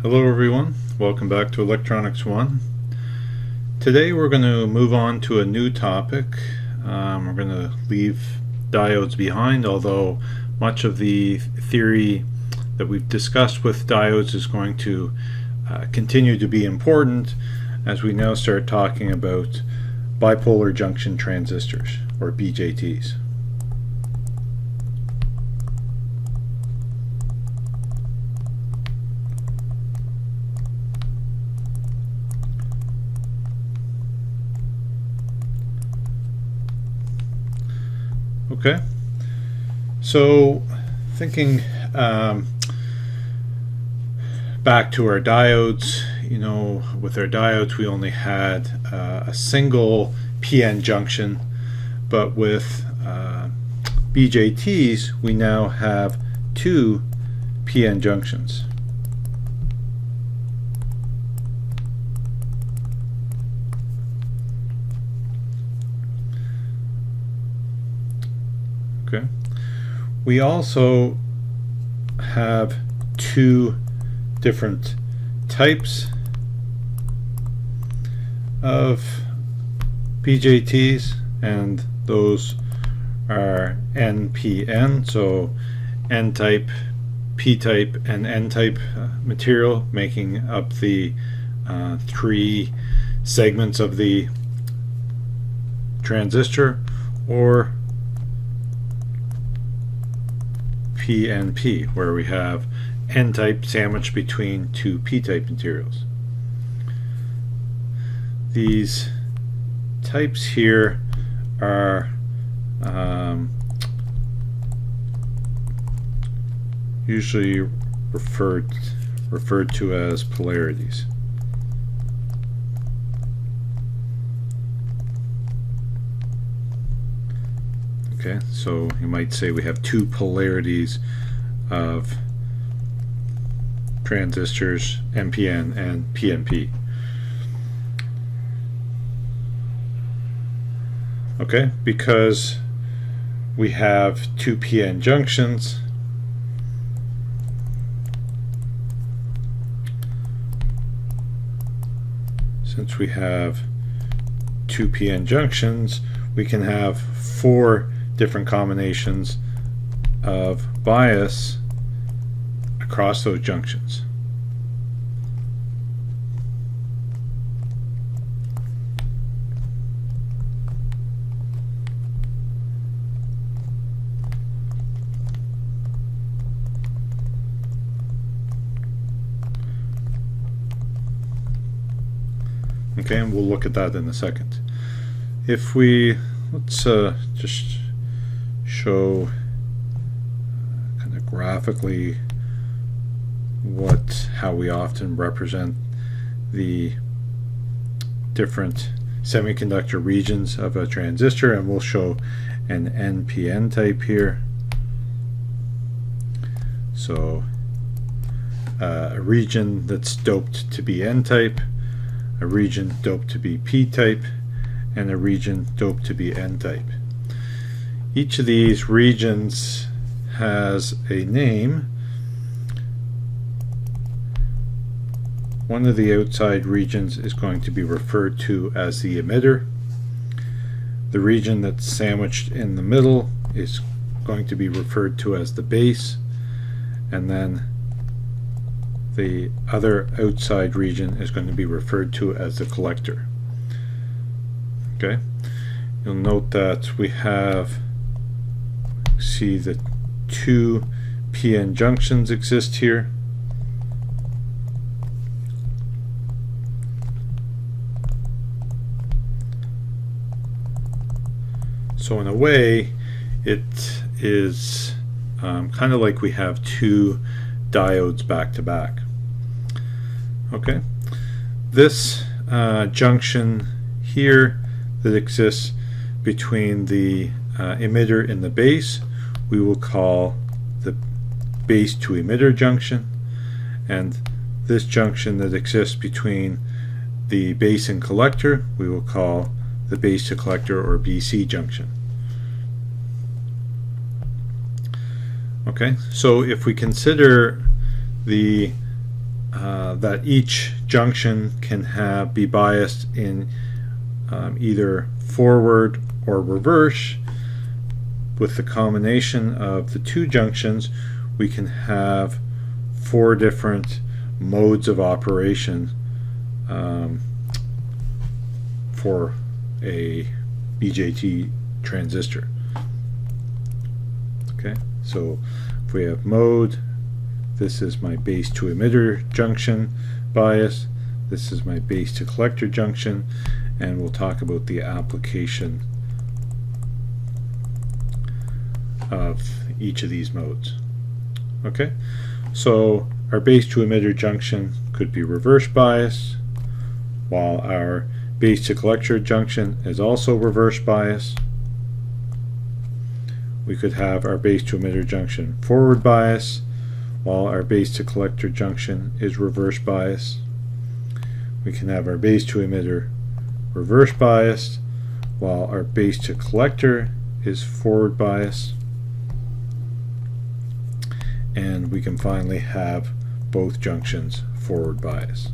Hello everyone, welcome back to Electronics 1. Today we're going to move on to a new topic. We're going to leave diodes behind, although much of the theory that we've discussed with diodes is going to continue to be important as we now start talking about bipolar junction transistors, or BJTs. Okay, so thinking back to our diodes, with our diodes we only had a single PN junction, but with BJTs we now have two PN junctions. Okay. We also have two different types of BJTs, and those are NPN, so N-type, P-type, and N-type material, making up the three segments of the transistor, or PNP, where we have N-type sandwiched between two P-type materials. These types here are usually referred to as polarities. Okay, so you might say we have two polarities of transistors, NPN and PNP. Okay, because we have two PN junctions, since we have two PN junctions, we can have four different combinations of bias across those junctions. Okay, and we'll look at that in a second. If we let's just show kind of graphically how we often represent the different semiconductor regions of a transistor, and we'll show an NPN type here. So a region that's doped to be N-type, a region doped to be P-type, and a region doped to be N-type. Each of these regions has a name. One of the outside regions is going to be referred to as the emitter. The region that's sandwiched in the middle is going to be referred to as the base, and then the other outside region is going to be referred to as the collector. Okay, you'll note that we see that two PN junctions exist here. So in a way, it is kind of like we have two diodes back to back. Okay, this junction here that exists between the emitter and the base, we will call the base to emitter junction, and this junction that exists between the base and collector we will call the base to collector, or BC junction. Okay, so if we consider the that each junction can be biased in either forward or reverse. With the combination of the two junctions, we can have 4 different modes of operation for a BJT transistor. Okay, so if we have mode, this is my base to emitter junction bias, this is my base to collector junction, and we'll talk about the application of each of these modes. Okay, so our base to emitter junction could be reverse bias, while our base to collector junction is also reverse bias. We could have our base to emitter junction forward bias, while our base to collector junction is reverse bias. We can have our base to emitter reverse biased, while our base to collector is forward bias. And we can finally have both junctions forward bias.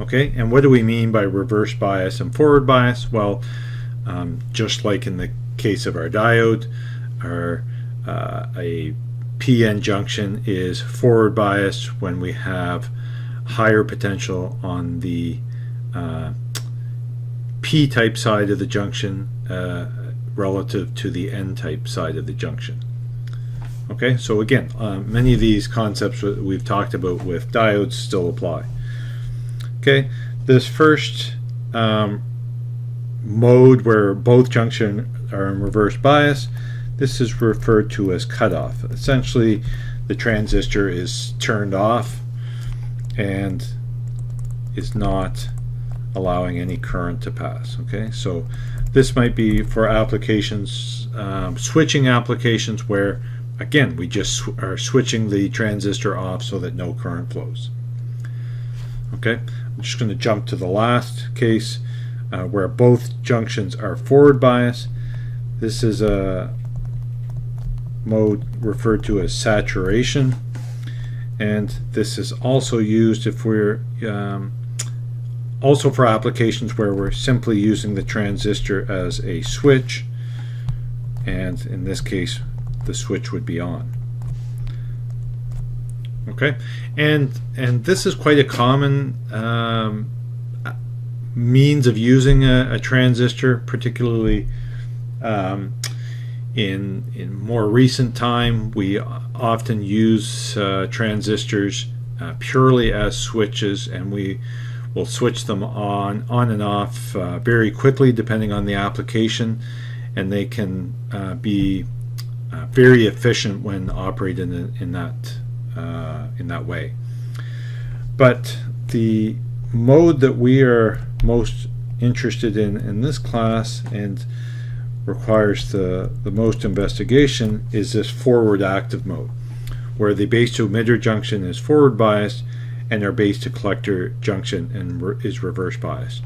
Okay, and what do we mean by reverse bias and forward bias? Well, just like in the case of our diode, a PN junction is forward biased when we have higher potential on the P-type side of the junction relative to the N-type side of the junction. Okay, so again, many of these concepts that we've talked about with diodes still apply. Okay, this first mode where both junctions are in reverse bias, this is referred to as cutoff. Essentially, the transistor is turned off and is not allowing any current to pass. Okay, so this might be for applications, switching applications where, again, we just are switching the transistor off so that no current flows. Okay, I'm just going to jump to the last case where both junctions are forward bias. This is a mode referred to as saturation, and this is also used if we're also for applications where we're simply using the transistor as a switch, and in this case the switch would be on. Okay, and this is quite a common means of using a transistor, particularly in more recent time. We often use transistors purely as switches, and we will switch them on and off very quickly depending on the application, and they can be very efficient when operated in that way. But the mode that we are most interested in this class and requires the most investigation is this forward active mode, where the base to emitter junction is forward biased and our base to collector junction is reverse biased.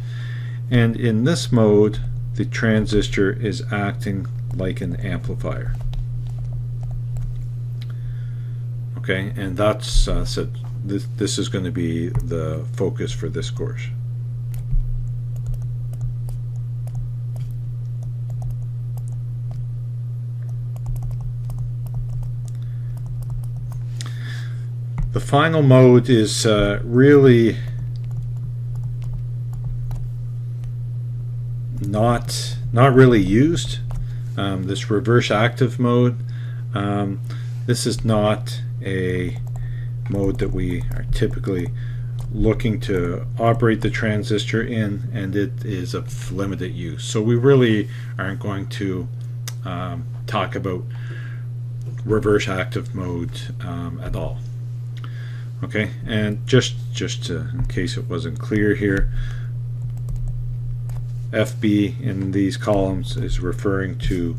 And in this mode, the transistor is acting like an amplifier. Okay, and that's so this is going to be the focus for this course. The final mode is really not really used. This reverse active mode. This is not a mode that we are typically looking to operate the transistor in, and it is of limited use. So we really aren't going to talk about reverse active mode at all. Okay, and just in case it wasn't clear here, FB in these columns is referring to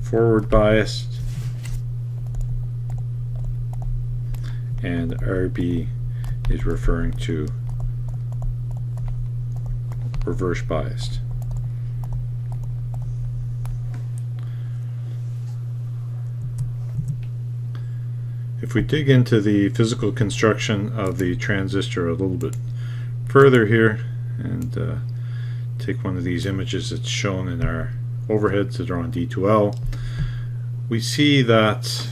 forward biased, and RB is referring to reverse biased. If we dig into the physical construction of the transistor a little bit further here and take one of these images that's shown in our overheads that are on D2L, we see that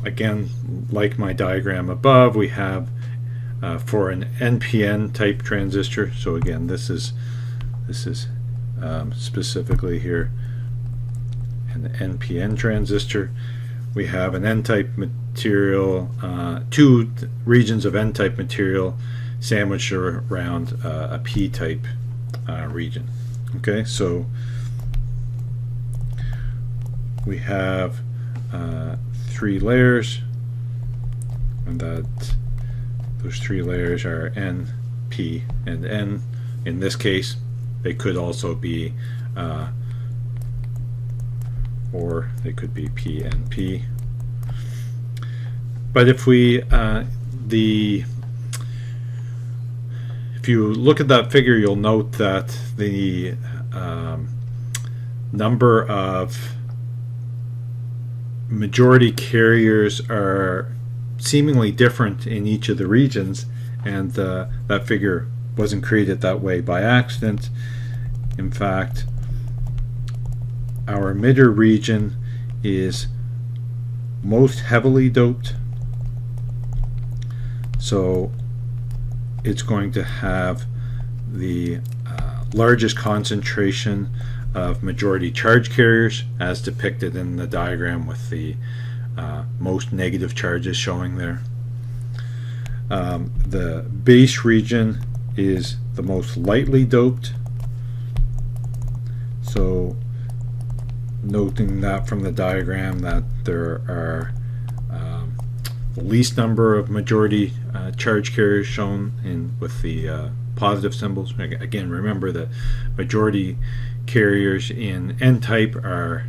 again, like my diagram above, we have for an NPN type transistor. So again, this is specifically here an NPN transistor. We have an N-type material, two regions of N-type material sandwiched around a P-type region. Okay, so we have 3 layers, and those 3 layers are N, P, and N. In this case, they could also be or they could be P and P. But if we if you look at that figure, you'll note that the number of majority carriers are seemingly different in each of the regions, and that figure wasn't created that way by accident. In fact, our emitter region is most heavily doped, so it's going to have the largest concentration of majority charge carriers, as depicted in the diagram with the most negative charges showing there. The base region is the most lightly doped, so noting that from the diagram that there are the least number of majority charge carriers shown with the positive symbols. Again, remember that majority carriers in N-type are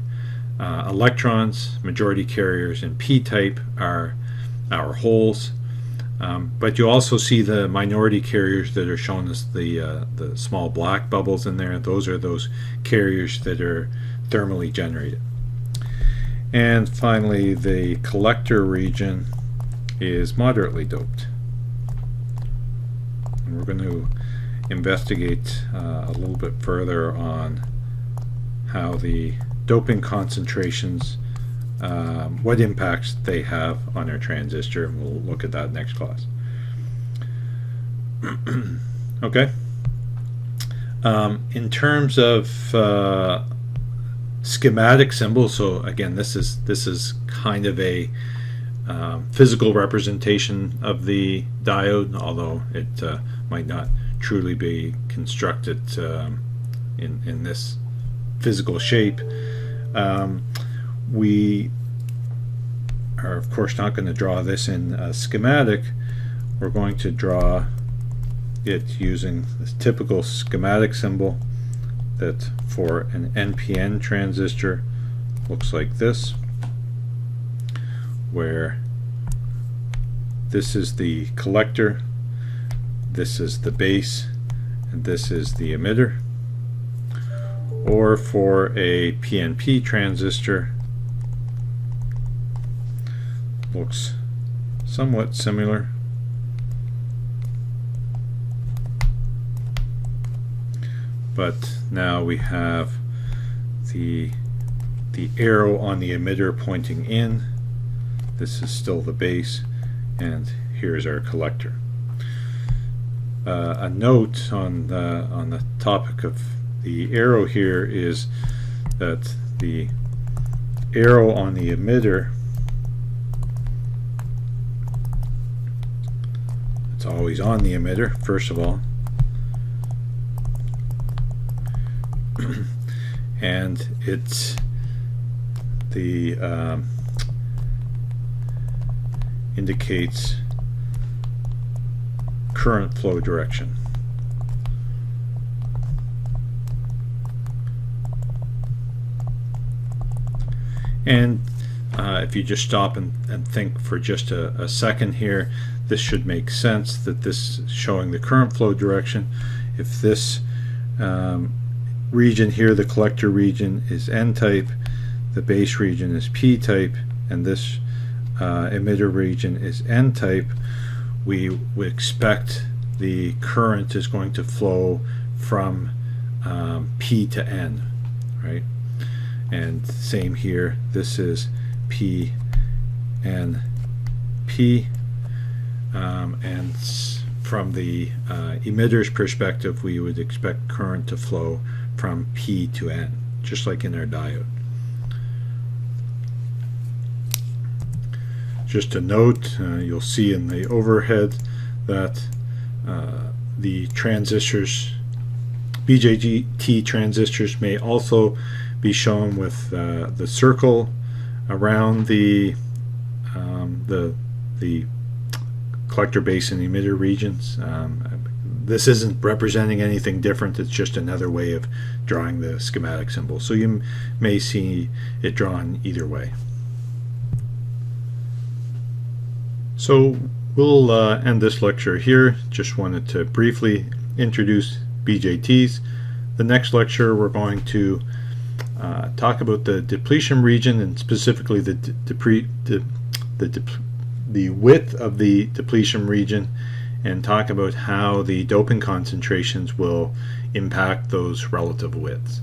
electrons, majority carriers in P-type are our holes, but you also see the minority carriers that are shown as the small black bubbles in there. Those are those carriers that are thermally generated. And finally, the collector region is moderately doped. And we're going to investigate a little bit further on how the doping concentrations, what impacts they have on our transistor, and we'll look at that next class. Okay. In terms of schematic symbols, so again, this is kind of a physical representation of the diode, although it might not truly be constructed in this physical shape. We are of course not going to draw this in a schematic. We're going to draw it using this typical schematic symbol that for an NPN transistor looks like this, where this is the collector, this is the base, and this is the emitter. Or for a PNP transistor, looks somewhat similar. But now we have the arrow on the emitter pointing in. This is still the base, and here's our collector. A note on the topic of the arrow here is that the arrow on the emitter, it's always on the emitter, first of all, and it's the indicates current flow direction. And if you just stop and think for just a second here, this should make sense that this is showing the current flow direction. If this region here, the collector region, is N-type, the base region is P-type, and this emitter region is N-type, we expect the current is going to flow from P to N, right? And same here, this is P, N, P, and from the emitter's perspective, we would expect current to flow from P to N, just like in our diode. Just a note, you'll see in the overhead that the transistors, BJT transistors, may also be shown with the circle around the collector base and emitter regions. This isn't representing anything different, it's just another way of drawing the schematic symbol. So you may see it drawn either way. So we'll end this lecture here. Just wanted to briefly introduce BJTs. The next lecture we're going to talk about the depletion region, and specifically the width of the depletion region, and talk about how the doping concentrations will impact those relative widths.